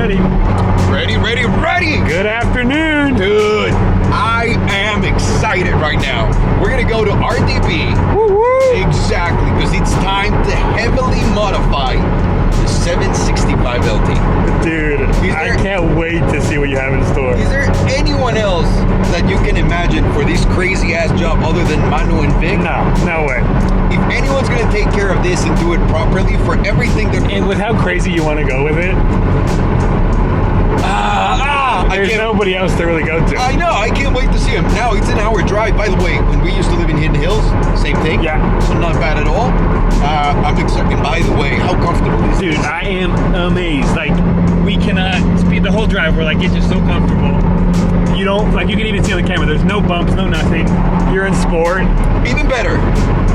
ready. Ready. Good afternoon. Dude, I am excited right now. We're going to go to RDB. Woo-woo. Exactly, because it's time to heavily modify the 765 LT. Dude, I can't wait to see what you have in store. Is there anyone else that you can imagine for this crazy ass job other than Manu and Vic? No way. If anyone's going to take care of this and do it properly for everything that... And with how crazy you want to go with it, there's nobody else to really go to. I know, I can't wait to see him. Now, it's an hour drive. By the way, when we used to live in Hidden Hills, same thing. Yeah. So not bad at all. I'm excited. By the way, how comfortable is Dude, this? I am amazed. Like, we cannot speed the whole drive. We're like, it's just so comfortable. You don't, like, you can even see on the camera, there's no bumps, no nothing. You're in sport. Even better,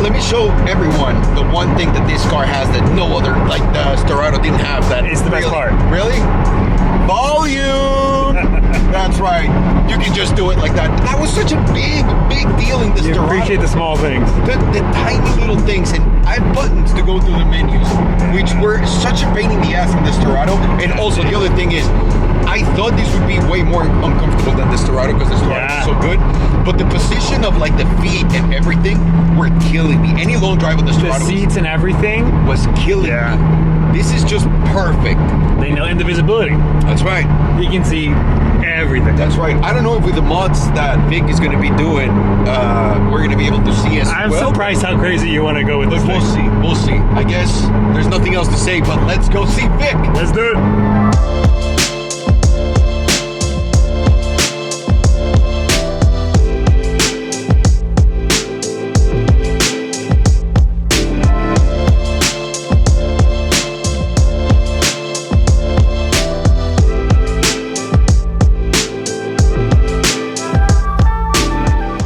let me show everyone the one thing that this car has that no other, like the Storado didn't have. That It's the best part. Really? Volume! That's right. You can just do it like that. That was such a big deal in the You Storado. appreciate the small things. The tiny little things, and I have buttons to go through the menus, which were such a pain in the ass in the Storado. And also, the other thing is, I thought this would be way more uncomfortable than the Storado because the Storado is so good. But the position of like the feet and everything were killing me. Any long drive with the Storado The seats and everything. was killing me. This is just perfect. They know, and the visibility. That's right. You can see everything. That's right. I don't know if with the mods that Vic is going to be doing, we're going to be able to see as I'm well. surprised how crazy you want to go with this But thing. we'll see. I guess there's nothing else to say, but let's go see Vic. Let's do it.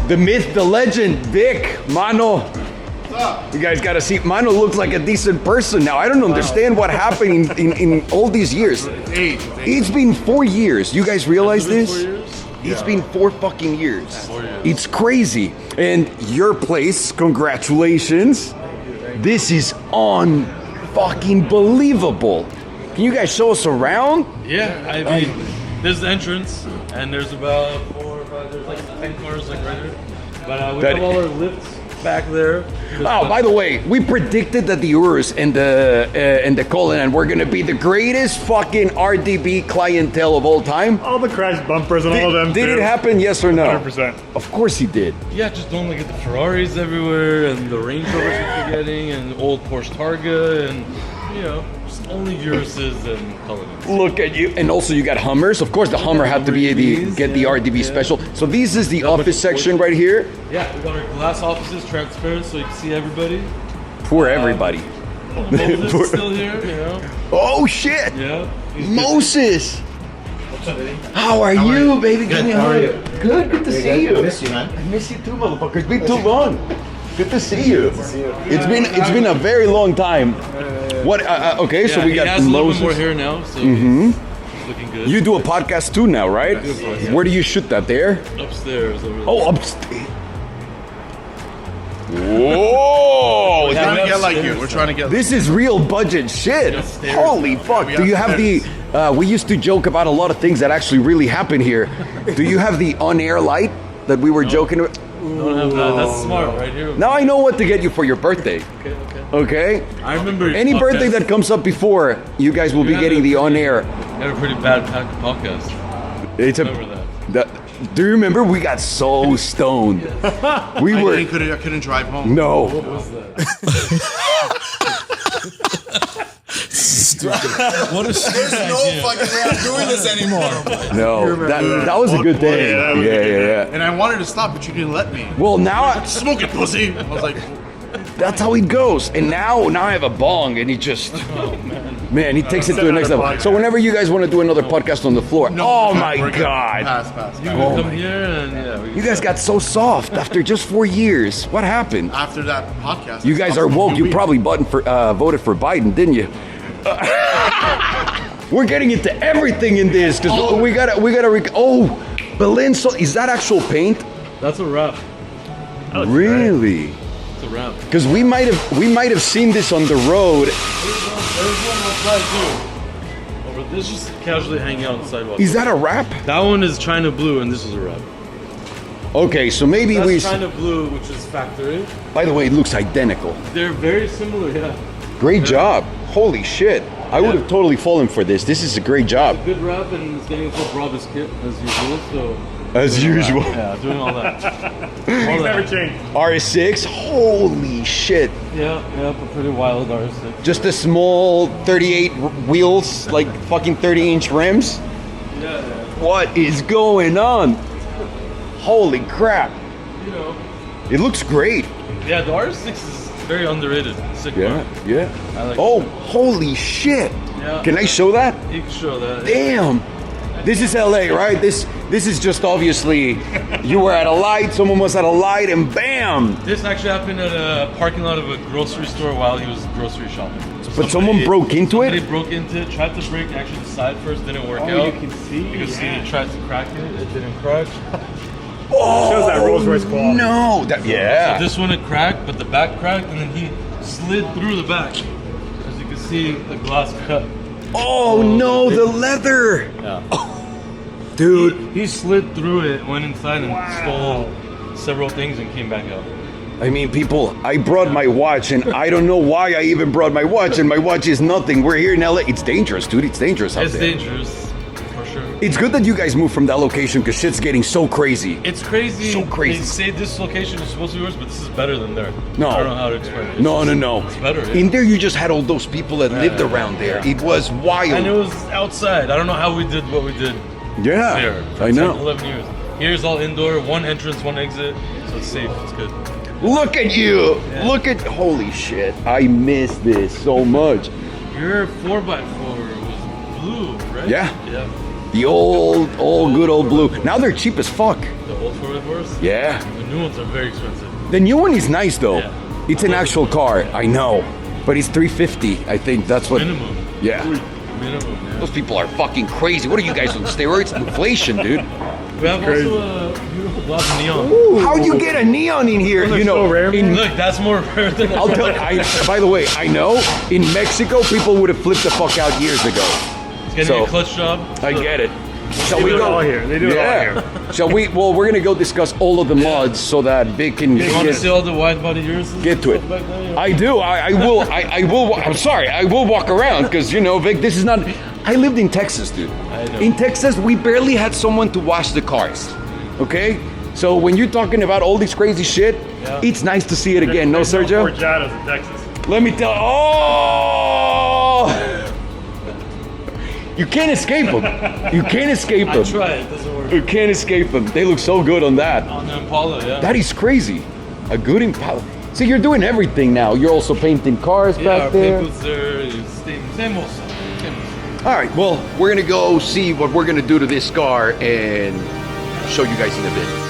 The myth, the legend, Vic, Mano. What's up? You guys got to see. Mano looks like a decent person now. I don't understand what happened in all these years. It's been 4 years. You guys realize this? 4 years? It's been 4 fucking years. 4 years. It's crazy. And your place, congratulations. This is fucking believable. Can you guys show us around? Yeah, I mean, there's the entrance, and there's about 4 or 5, there's like 10 cars like right here. But we have all our lifts back there. Oh, by the way, we predicted that the Urus and the Cullinan were gonna be the greatest fucking RDB clientele of all time. All the crash bumpers and all of them. Did it happen? Yes or no? 100%. Of course he did. Yeah, just don't look at the Ferraris everywhere, and the Range Rovers we're getting, and old Porsche Targa, and you know, just only Uruses and Cullinans. Look at you, and also you got Hummers. Of course, the Hummer had to be get the RDB special. So this is the office section right here. Yeah, we got our glass offices, transparent, so you can see everybody. Poor everybody. Moses is still here, you know. Oh shit! Yeah. Moses, What's up, Eddie? how are you, baby? Give me a How are hug. you? Good to see you. I miss you, man. I miss you too, motherfucker. It's been too long. Good to see you. It's been a very long time. What? Okay, so we he got has a little bit Moses. more hair now, so he's looking good. You do a podcast too now, right? Yeah. Where do you shoot that? There? Upstairs. Over there. Oh, upstairs. Whoa! We're trying to get like you. We're trying to get. This is real budget shit. Upstairs. Holy fuck! we Do you have the? upstairs. We used to joke about a lot of things that actually really happen here. Do you have the on-air light that we were joking about? Don't have that. That's smart right here. Now I know what to get you for your birthday. Okay. Okay? I remember your Any birthday podcast. that comes up before, you guys will be had getting a the pretty- on-air. You had a pretty bad podcast. It's Remember that. Do you remember? We got so stoned. We were. I couldn't drive home. No. What was that? What a stupid idea. fucking way I'm doing this anymore. No. That was a good day. Yeah. And I wanted to stop, but you didn't let me. Well, now Smoke it, pussy. I was like, that's how it goes. And now I have a bong, and he just, man, he takes it to the next level. So whenever you guys want to do another podcast on the floor, oh my we're good. God. Pass. You Oh come my- here and yeah. You guys got so soft after just 4 years. What happened? After that podcast. You guys are woke. You probably voted for Biden, didn't you? We're getting into everything in this because we gotta. Berlin. So is that actual paint? That's a wrap. Really? It's a wrap. Because we might have seen this on the road. There's one outside too. But this is just casually hanging out on the sidewalk. Is that a wrap? That one is China Blue, and this is a wrap. Okay, so maybe That's we. China Blue, which is factory. By the way, it looks identical. They're very similar, yeah. Great job. Holy shit. I would have totally fallen for this. This is a great job. Good wrap, and it's getting full Brabus kit as usual. So. As doing all usual. that. Yeah, doing all that. Things never change. RS6, holy shit. Yeah, a pretty wild RS6. Just a small 38 wheels, like fucking 30-inch rims. Yeah. What is going on? Holy crap. You know. It looks great. Yeah, the RS6 is very underrated. Sick car. Yeah. I like Oh, it. holy shit. Yeah. Can I show that? You can show that. Damn. This is LA, right? This is just obviously you were at a light, someone was at a light, and bam! This actually happened at a parking lot of a grocery store while he was grocery shopping. So But someone broke into it? Somebody broke into it, tried to break actually the side first, didn't work Oh, out. you can see, You can see yeah. it tried to crack it didn't crack. Oh, Shows that Rolls Royce quality. no! Yeah. This one it cracked, but the back cracked, and then he slid through the back. As you can see, the glass cut. Oh no, the leather! Yeah. Dude, He slid through it, went inside, and stole several things and came back out. I mean, people, I brought my watch, and I don't know why I even brought my watch, and my watch is nothing. We're here in LA. It's dangerous, dude. It's dangerous out It's there. dangerous, for sure. It's good that you guys moved from that location because shit's getting so crazy. It's crazy. So crazy. They say this location is supposed to be worse, but this is better than there. No. I don't know how to explain it. No. It's better. Yeah. In there, you just had all those people that lived around there. yeah. It was wild. And it was outside. I don't know how we did what we did Yeah, there. For I 10, know. 11 years. Here's all indoor, one entrance, one exit, so it's safe. It's good. Look at you. Yeah. Look at, holy shit. I miss this so much. Your 4x4 was blue, right? Yeah. Yeah. The old good old blue. Now they're cheap as fuck. The old 4x4s? Yeah. The new ones are very expensive. The new one is nice though. Yeah. It's an actual car. I know. But it's $350. I think that's what. Minimum. Yeah. Minimum, yeah. Those people are fucking crazy. What are you guys on steroids? Inflation, dude. We have also a beautiful black neon. How you get a neon in here? You know, so rare, in, Look, that's more rare than I'll tell you. By the way, I know in Mexico people would have flipped the fuck out years ago. It's getting So, a clutch job. I get it. Shall They we do it go all here. They do it all here. Shall we? Well, we're gonna go discuss all of the mods so that Vic can You want to get, see all the wide body Urises? get to it. Back there? Yeah. I do. I will. I will. I'm sorry. I will walk around because you know, Vic. This is not. I lived in Texas, dude. I know. In Texas, we barely had someone to wash the cars. Okay. So when you're talking about all this crazy shit, Yeah. it's nice to see it again. No, There's Sergio. Ford Giados in Texas. Let me tell. Oh! You can't escape them. You can't escape I them. try, it doesn't work. You can't escape them. They look so good on that. On the Impala, yeah. That is crazy. A good Impala. See, you're doing everything now. You're also painting cars yeah, back our there. paint booths there is same old stuff. Same old stuff. All right. Well, we're gonna go see what we're gonna do to this car and show you guys in a bit.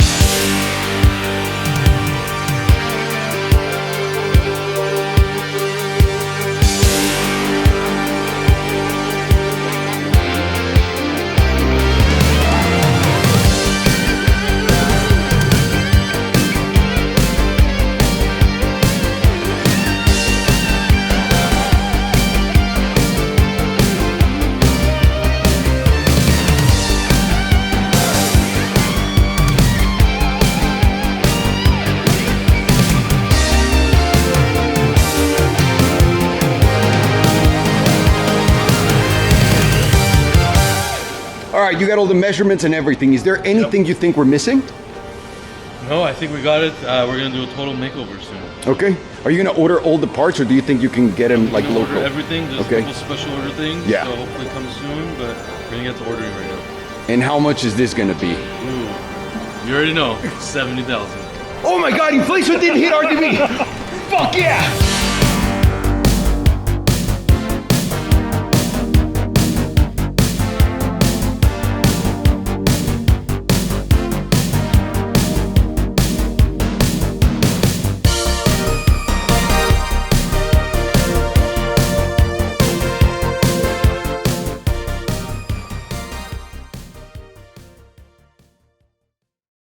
All right, you got all the measurements and everything. Is there anything you think we're missing? No, I think we got it. We're gonna do a total makeover soon. Okay. Are you gonna order all the parts, or do you think you can get them like We're gonna local? order everything. There's Okay. a couple special order things. Yeah. So hopefully it comes soon, but we're gonna get to ordering right now. And how much is this gonna be? Ooh. You already know. 70,000. Oh my God! Inflation didn't hit RGB. Fuck yeah!